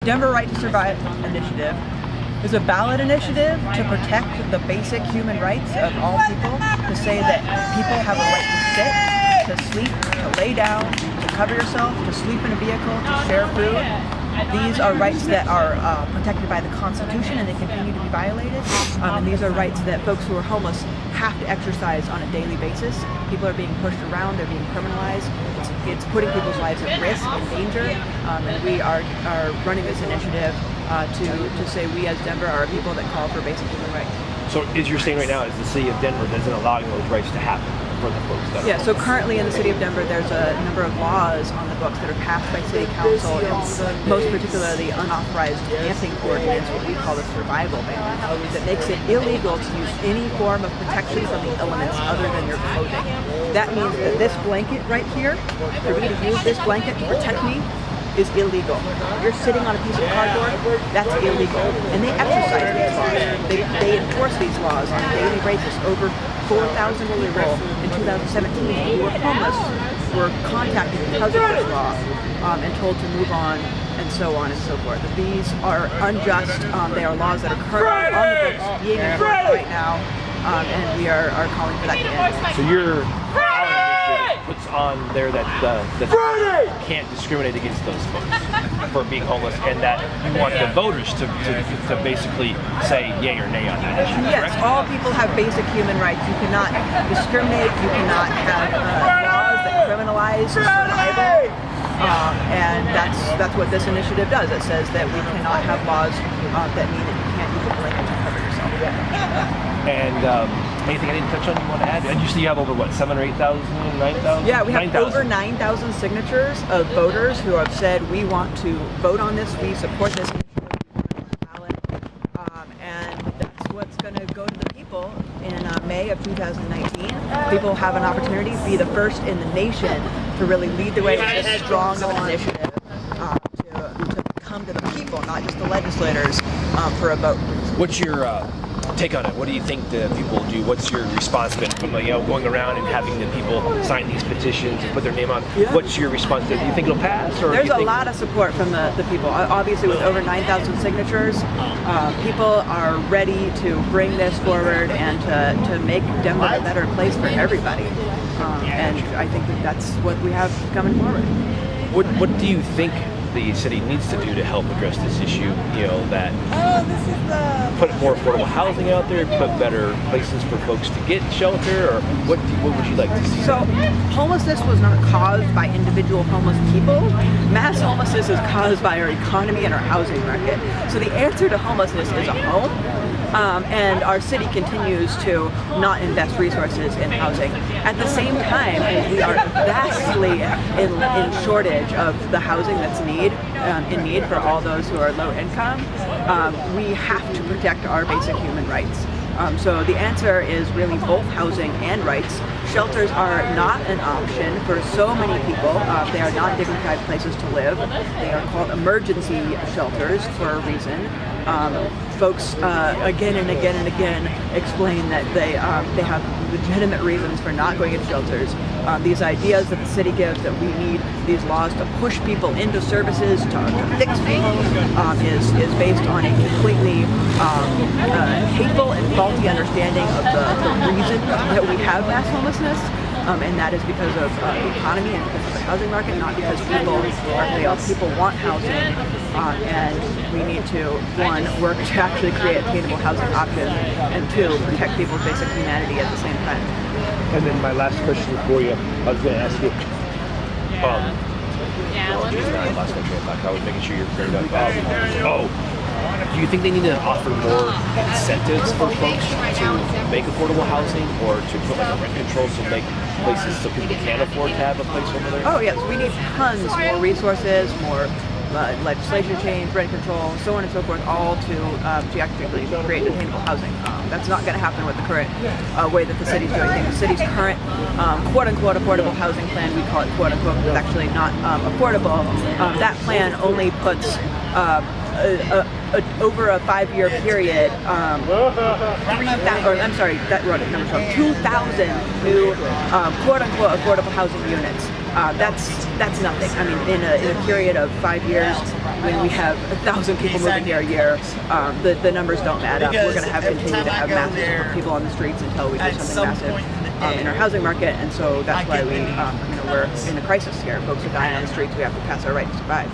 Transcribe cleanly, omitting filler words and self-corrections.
Denver Right to Survive initiative is a ballot initiative to protect the basic human rights of all people, to say that people have a right to sit, to sleep, to lay down, to cover yourself, to sleep in a vehicle, to share food. These are rights that are protected by the Constitution, and they continue to be violated. And these are rights that folks who are homeless have to exercise on a daily basis. People are being pushed around, they're being criminalized. It's putting people's lives at risk and danger. And we are running this initiative to say we as Denver are people that call for basic human rights. So as you're saying right now, is the city of Denver isn't allowing those rights to happen for the folks that Yeah, so currently in the city of Denver, there's a number of laws on the books that are passed by city council, and most particularly the unauthorized camping ordinance, what we call the Survival Ballot, that makes it illegal to use any form of protection from the elements other than your clothing. That means that this blanket right here, for me to use this blanket to protect me, is illegal. You're sitting on a piece of cardboard, that's illegal. And they exercise these laws. They enforce these laws on a daily basis. Over 4,000 people in 2017 who were homeless were contacted because of this law and told to move on and so on and so forth. These are unjust. They are laws that are currently on the books being enforced right now, and we are calling for that to end. So you're puts on there that can't discriminate against those folks for being homeless, and that you want the voters to basically say yay or nay on that issue. Yes, all people have basic human rights. You cannot discriminate. You cannot have laws that criminalize survival. And that's what this initiative does. It says that we cannot have laws that mean that you can't use a blanket to cover yourself. And anything I didn't touch on you want to add? And you see you have over, what, 7,000 or 8,000, 9,000? Yeah, we have 9,000. over 9,000 signatures of voters who have said we want to vote on this, we support this ballot, and that's what's going to go to the people in May of 2019. People have an opportunity to be the first in the nation to really lead the way with this strong of an initiative to come to the people, not just the legislators, for a vote. What's your take on it? What do you think the people do? What's your response been from going around and having the people sign these petitions and put their name on? Yeah. What's your response? Do you think it'll pass? Or There's a lot of support from the people. Obviously, with over 9,000 signatures, people are ready to bring this forward and to make Denver a better place for everybody. And I think that's what we have coming forward. What do you think the city needs to do to help address this issue? That put more affordable housing out there, put better places for folks to get shelter, or what would you like to see? So, homelessness was not caused by individual homeless people. Mass homelessness is caused by our economy and our housing market. So the answer to homelessness is a home. And our city continues to not invest resources in housing. At the same time, we are vastly in shortage of the housing that's in need for all those who are low income. We have to protect our basic human rights. So the answer is really both housing and rights. Shelters are not an option for so many people. They are not dignified places to live. They are called emergency shelters for a reason. Folks again and again and again explain that they have legitimate reasons for not going into shelters. These ideas that the city gives that we need these laws to push people into services, to fix people, is based on a completely hateful and faulty understanding of the reason that we have mass homelessness. And that is because of the economy and because of the housing market, not because people are failed. People want housing, and we need to, one, work to actually create attainable housing options, and two, protect people's basic humanity at the same time. And then my last question for you, I was going to ask you. I lost my train of thought. I was making sure you're cleared up. Do you think they need to offer more incentives for folks to make affordable housing, or to put like a rent control to make places so people can afford to have a place over there? Oh yes, we need tons more resources, more legislation change, rent control, so on and so forth, all to actually create attainable housing. That's not going to happen with the current way that the city's doing things. The city's current quote-unquote affordable housing plan, we call it quote-unquote, but it's actually not affordable. That plan only puts over a 5-year period, 2,000 new quote-unquote affordable housing units that's nothing. I mean, in a period of 5 years, when we have 1,000 people moving here a year, the numbers don't add up. We're going to continue to have massive people on the streets until we do something massive in our housing market, and so that's why we're in a crisis here. Folks are dying on the streets. We have to pass our right to survive.